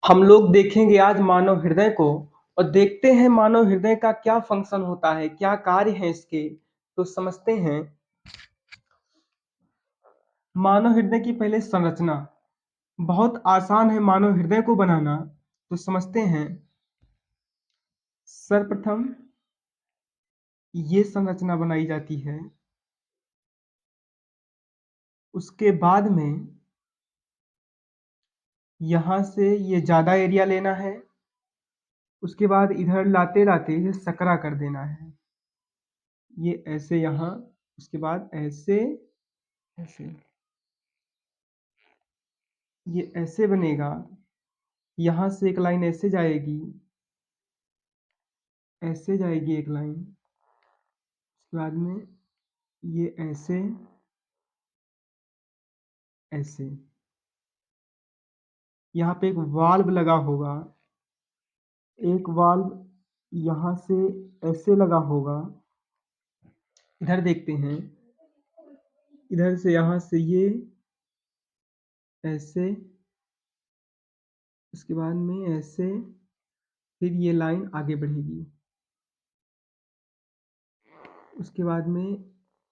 हम लोग देखेंगे आज मानव हृदय को और देखते हैं मानव हृदय का क्या फंक्शन होता है, क्या कार्य है इसके। तो समझते हैं मानव हृदय की पहले संरचना। बहुत आसान है मानव हृदय को बनाना। तो समझते हैं सर्वप्रथम ये संरचना बनाई जाती है। उसके बाद में यहाँ से ये ज़्यादा एरिया लेना है। उसके बाद इधर लाते लाते ये सकरा कर देना है। ये ऐसे यहाँ, उसके बाद ऐसे ऐसे, ये ऐसे बनेगा। यहाँ से एक लाइन ऐसे जाएगी, ऐसे जाएगी एक लाइन। उसके बाद में ये ऐसे ऐसे, यहाँ पे एक वाल्व लगा होगा। एक वाल्व यहाँ से ऐसे लगा होगा। इधर देखते हैं, इधर से यहाँ से ये ऐसे, उसके बाद में ऐसे, फिर ये लाइन आगे बढ़ेगी। उसके बाद में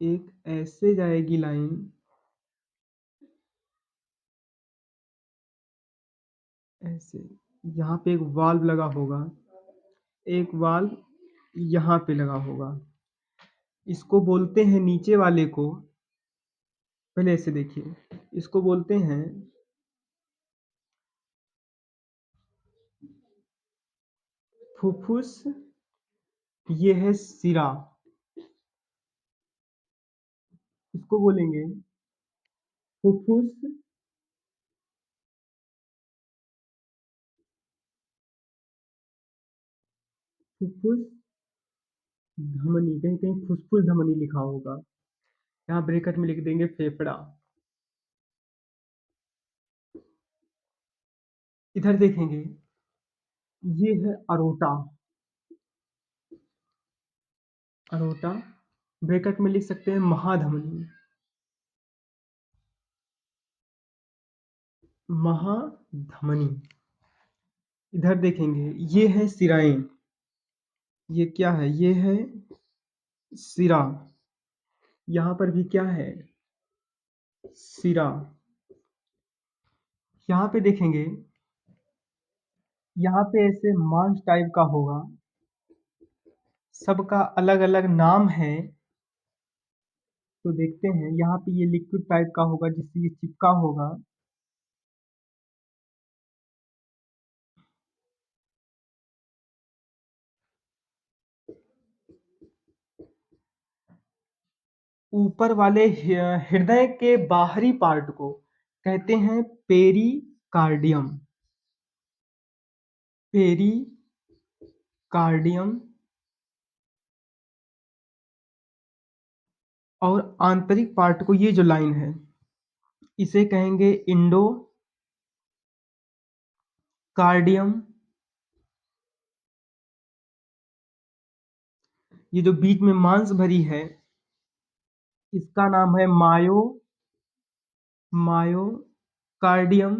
एक ऐसे जाएगी लाइन, ऐसे। यहाँ पे एक वाल्व लगा होगा, एक वाल्व यहाँ पे लगा होगा। इसको बोलते हैं, नीचे वाले को पहले ऐसे देखिए, इसको बोलते हैं फुफ्फुस। ये है सिरा, इसको बोलेंगे फुफ्फुस। फुफ्फुस धमनी, कहीं कहीं फुसफुस धमनी लिखा होगा। यहाँ ब्रैकेट में लिख देंगे फेफड़ा। इधर देखेंगे, ये है अरोटा। अरोटा ब्रैकेट में लिख सकते हैं महाधमनी। महाधमनी। इधर देखेंगे, ये है सिराएं। ये क्या है? ये है सिरा। यहाँ पर भी क्या है? सिरा। यहाँ पे देखेंगे, यहाँ पे ऐसे मांस टाइप का होगा। सबका अलग अलग नाम है। तो देखते हैं, यहाँ पे ये लिक्विड टाइप का होगा जिससे ये चिपका होगा। ऊपर वाले हृदय के बाहरी पार्ट को कहते हैं पेरिकार्डियम। पेरिकार्डियम। और आंतरिक पार्ट को, ये जो लाइन है, इसे कहेंगे इंडोकार्डियम। ये जो बीच में मांस भरी है, इसका नाम है मायोकार्डियम।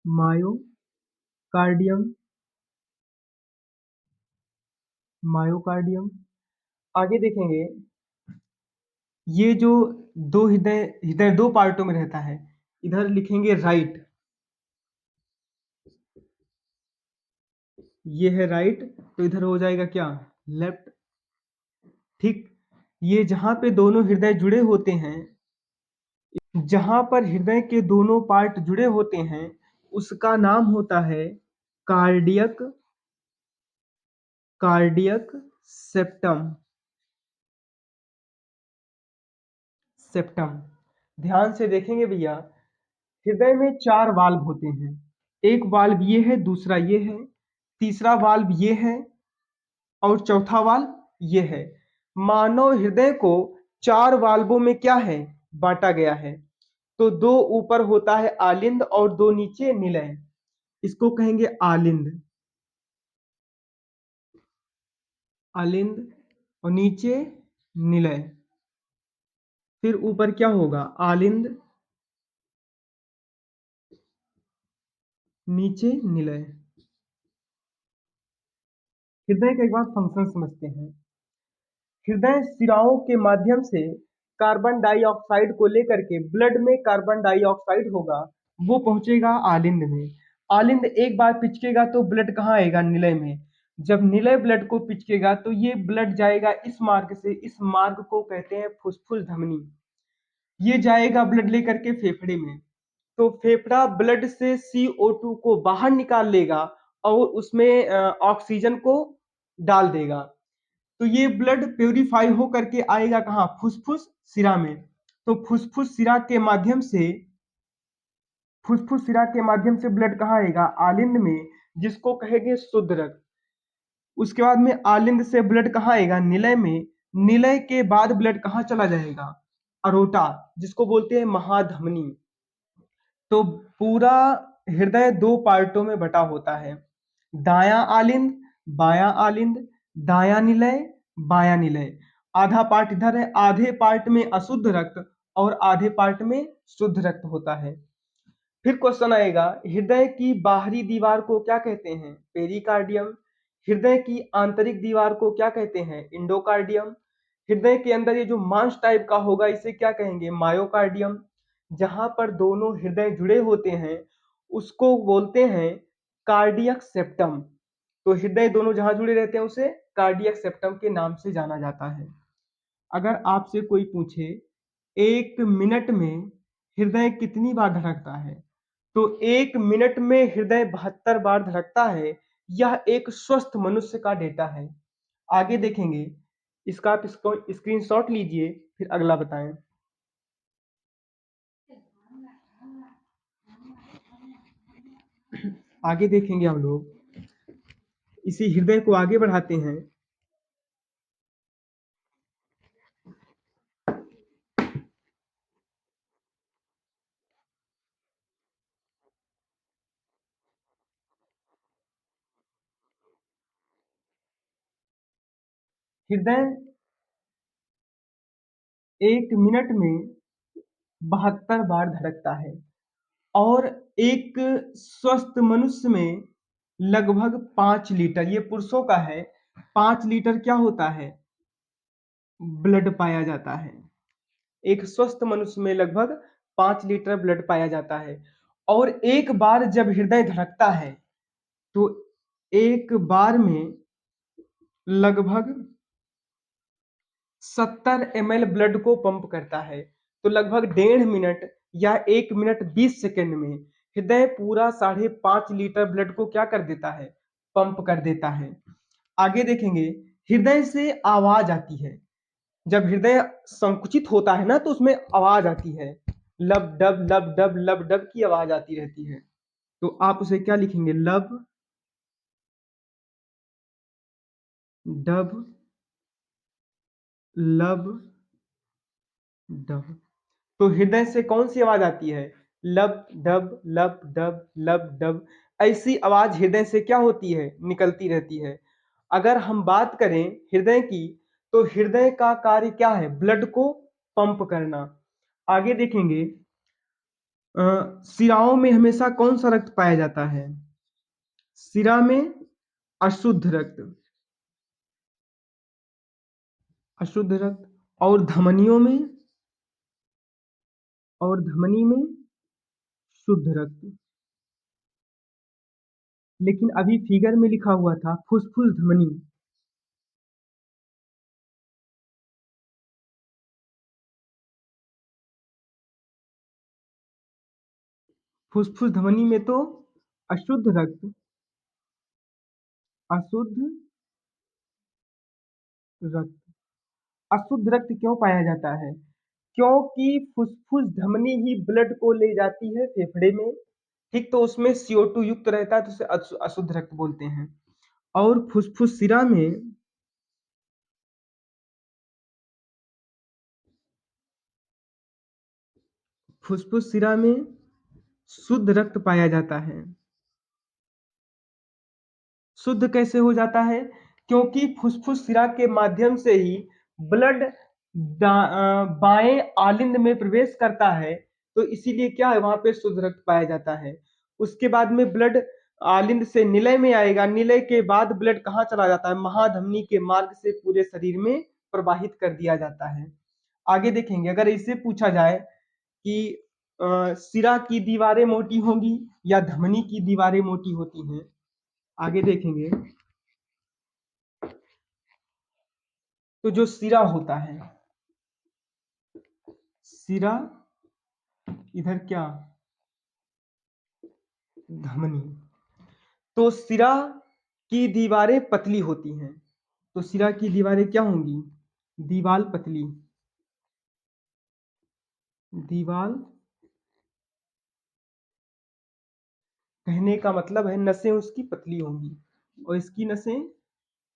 मायोकार्डियम। मायोकार्डियम। आगे देखेंगे, ये जो दो हृदय हृदय दो पार्टों में रहता है। इधर लिखेंगे राइट, ये है राइट, तो इधर हो जाएगा क्या? लेफ्ट। ठीक। ये जहां पे दोनों हृदय जुड़े होते हैं, जहां पर हृदय के दोनों पार्ट जुड़े होते हैं, उसका नाम होता है कार्डियक कार्डियक सेप्टम। सेप्टम। ध्यान से देखेंगे भैया, हृदय में चार वाल्व होते हैं। एक वाल्व ये है, दूसरा ये है, तीसरा वाल्व ये है, और चौथा वाल्व ये है। मानव हृदय को चार वाल्वों में क्या है? बांटा गया है। तो दो ऊपर होता है आलिंद और दो नीचे निलय। इसको कहेंगे आलिंद। आलिंद और नीचे निलय। फिर ऊपर क्या होगा? आलिंद नीचे निलय। हृदय का एक बार फंक्शन समझते हैं। हृदय शिराओं के माध्यम से कार्बन डाइऑक्साइड को लेकर के ब्लड में कार्बन डाइऑक्साइड होगा, वो पहुंचेगा आलिंद में। आलिंद एक बार पिचकेगा तो ब्लड कहाँ आएगा? निलय में। जब निलय ब्लड को पिचकेगा तो ये ब्लड जाएगा इस मार्ग से, इस मार्ग को कहते हैं फुफ्फुस धमनी। ये जाएगा ब्लड लेकर के फेफड़े में, तो फेफड़ा ब्लड से CO2 को बाहर निकाल लेगा और उसमें ऑक्सीजन को डाल देगा। तो ये ब्लड प्यूरिफाई हो करके आएगा कहाँ? फुसफुस सिरा में। तो फुसफुस सिरा के माध्यम से, फुसफुस सिरा के माध्यम से ब्लड कहाँ आएगा? आलिंद में, जिसको कहेंगे शुद्ध रक्त। उसके बाद में आलिंद से ब्लड कहाँ आएगा? निलय में। निलय के बाद ब्लड कहाँ चला जाएगा? अरोटा, जिसको बोलते हैं महाधमनी। तो पूरा हृदय दो पार्टों में बटा होता है, दायां आलिंद, बायां आलिंद, दायां निलय, बायां निलय। आधा पार्ट इधर है, आधे पार्ट में अशुद्ध रक्त और आधे पार्ट में शुद्ध रक्त होता है। फिर क्वेश्चन आएगा, हृदय की बाहरी दीवार को क्या कहते हैं? पेरिकार्डियम। हृदय की आंतरिक दीवार को क्या कहते हैं? इंडोकार्डियम। हृदय के अंदर ये जो मांस टाइप का होगा इसे क्या कहेंगे? मायोकार्डियम। जहां पर दोनों हृदय जुड़े होते हैं उसको बोलते हैं कार्डियक सेप्टम। तो हृदय दोनों जहां जुड़े रहते हैं उसे कार्डियक सेप्टम के नाम से जाना जाता है। अगर आपसे कोई पूछे 1 मिनट में हृदय कितनी बार धड़कता है, तो 1 मिनट में हृदय 72 बार धड़कता है। यह एक स्वस्थ मनुष्य का डेटा है। आगे देखेंगे, इसका आप इसको स्क्रीनशॉट लीजिए, फिर अगला बताएं। आगे देखेंगे हम लोग, इसी हृदय को आगे बढ़ाते हैं। हृदय 1 मिनट में 72 बार धड़कता है और एक स्वस्थ मनुष्य में लगभग 5 लीटर, ये पुरुषों का है, 5 लीटर क्या होता है? ब्लड पाया जाता है। एक स्वस्थ मनुष्य में लगभग 5 लीटर ब्लड पाया जाता है। और एक बार जब हृदय धड़कता है तो एक बार में लगभग 70 ml ब्लड को पंप करता है। तो लगभग 1.5 मिनट या 1 मिनट 20 सेकेंड में हृदय पूरा 5.5 लीटर ब्लड को क्या कर देता है? पंप कर देता है। आगे देखेंगे, हृदय से आवाज आती है। जब हृदय संकुचित होता है ना तो उसमें आवाज आती है, लब डब लब डब लब डब की आवाज आती रहती है। तो आप उसे क्या लिखेंगे? लब डब लब डब। तो हृदय से कौन सी आवाज आती है? लब डब लब डब लब डब। ऐसी आवाज हृदय से क्या होती है? निकलती रहती है। अगर हम बात करें हृदय की, तो हृदय का कार्य क्या है? ब्लड को पंप करना। आगे देखेंगे, सिराओं में हमेशा कौन सा रक्त पाया जाता है? सिरा में अशुद्ध रक्त, अशुद्ध रक्त। और धमनियों में, और धमनी में शुद्ध रक्त। लेकिन अभी फिगर में लिखा हुआ था फुसफुस धमनी। फुसफुस ध्वनि में तो अशुद्ध रक्त, अशुद्ध रक्त। अशुद्ध रक्त क्यों पाया जाता है? क्योंकि फुसफुस धमनी ही ब्लड को ले जाती है फेफड़े में। ठीक, तो उसमें CO2 युक्त रहता है तो उसे अशुद्ध रक्त बोलते हैं। और फुसफुस सिरा में, फुसफुस सिरा में शुद्ध रक्त पाया जाता है। शुद्ध कैसे हो जाता है? क्योंकि फुसफुस सिरा के माध्यम से ही ब्लड बाएं आलिंद में प्रवेश करता है, तो इसीलिए क्या है, वहां पे शुद्ध रक्त पाया जाता है। उसके बाद में ब्लड आलिंद से निलय में आएगा, निलय के बाद ब्लड कहाँ चला जाता है, महाधमनी के मार्ग से पूरे शरीर में प्रवाहित कर दिया जाता है। आगे देखेंगे, अगर इससे पूछा जाए कि सिरा की दीवारें मोटी होंगी या धमनी की दीवारें मोटी होती हैं, आगे देखेंगे। तो जो सिरा होता है, सिरा, इधर क्या, धमनी, तो सिरा की दीवारें पतली होती हैं। तो सिरा की दीवारें क्या होंगी, दीवाल पतली, दीवाल, कहने का मतलब है नसें उसकी पतली होंगी और इसकी नसें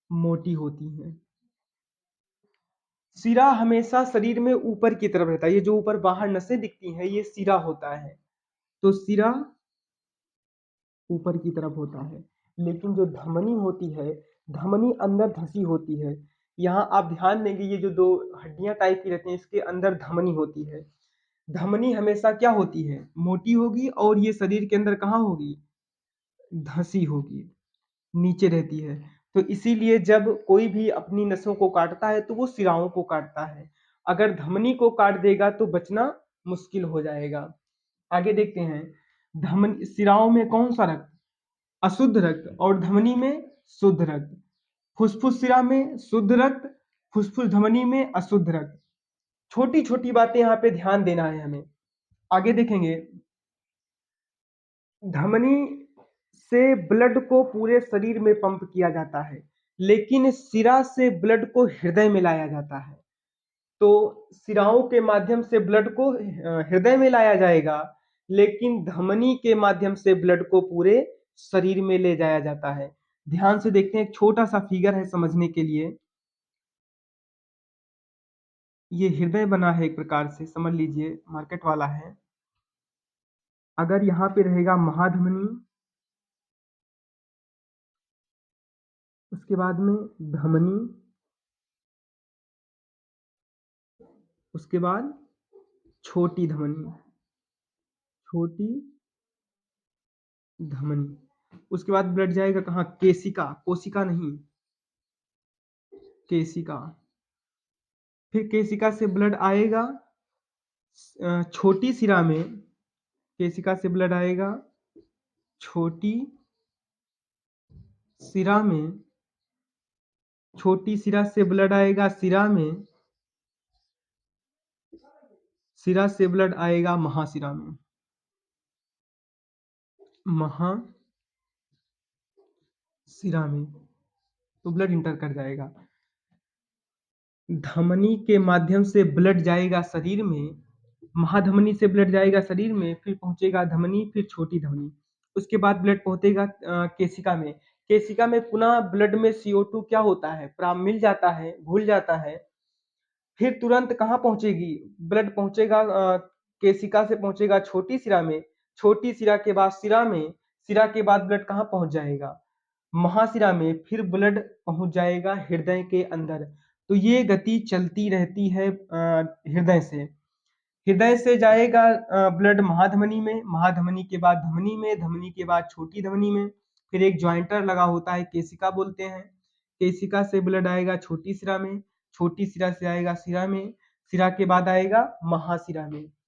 मोटी होती हैं। सिरा हमेशा शरीर में ऊपर की तरफ रहता है, ये जो ऊपर बाहर नसें दिखती हैं ये सिरा होता है। तो सिरा ऊपर की तरफ होता है, लेकिन जो धमनी होती है, धमनी अंदर धंसी होती है। यहाँ आप ध्यान देंगे, ये जो दो हड्डियां टाइप की रहती हैं इसके अंदर धमनी होती है। धमनी हमेशा क्या होती है, मोटी होगी, और ये शरीर के अंदर कहाँ होगी, धंसी होगी, नीचे रहती है। तो इसीलिए जब कोई भी अपनी नसों को काटता है तो वो सिराओं को काटता है। अगर धमनी को काट देगा तो बचना मुश्किल हो जाएगा। आगे देखते हैं, धमनी सिराओं में कौन सा रक्त, अशुद्ध रक्त, और धमनी में शुद्ध रक्त। फुसफुस सिरा में शुद्ध रक्त, फुसफुस धमनी में अशुद्ध रक्त। छोटी छोटी बातें यहाँ पे ध्यान देना है हमें। आगे देखेंगे, धमनी से ब्लड को पूरे शरीर में पंप किया जाता है, लेकिन सिरा से ब्लड को हृदय में लाया जाता है। तो सिराओं के माध्यम से ब्लड को हृदय में लाया जाएगा, लेकिन धमनी के माध्यम से ब्लड को पूरे शरीर में ले जाया जाता है। ध्यान से देखते हैं, एक छोटा सा फिगर है समझने के लिए। ये हृदय बना है, एक प्रकार से समझ लीजिए, मार्केट वाला है। अगर यहाँ पे रहेगा महाधमनी, उसके बाद में धमनी, उसके बाद छोटी धमनी, छोटी धमनी, उसके बाद ब्लड जाएगा कहाँ, केशिका, कोशिका नहीं, केशिका। फिर केशिका से ब्लड आएगा छोटी सिरा में, केशिका से ब्लड आएगा छोटी सिरा में, छोटी सिरा से ब्लड आएगा सिरा में, सिरा से ब्लड आएगा महासिरा में, महासिरा में, तो ब्लड इंटर कर जाएगा। धमनी के माध्यम से ब्लड जाएगा शरीर में, महाधमनी से ब्लड जाएगा शरीर में, फिर पहुंचेगा धमनी, फिर छोटी धमनी, उसके बाद ब्लड पहुंचेगा केशिका में। केशिका में पुनः ब्लड में CO2 क्या होता है, मिल जाता है, घुल जाता है। फिर तुरंत कहाँ पहुंचेगी, ब्लड पहुंचेगा केशिका से पहुंचेगा छोटी सिरा में, छोटी सिरा के बाद सिरा में, सिरा के बाद ब्लड कहाँ पहुंच जाएगा, महासिरा में, फिर ब्लड पहुंच जाएगा हृदय के अंदर। तो ये गति चलती रहती है हृदय से। हृदय से जाएगा ब्लड महाधमनी में, महाधमनी के बाद धमनी में, धमनी के बाद छोटी धमनी में, फिर एक ज्वाइंटर लगा होता है, केशिका बोलते हैं। केशिका से ब्लड आएगा छोटी सिरा में, छोटी सिरा से आएगा सिरा में, सिरा के बाद आएगा महासिरा में।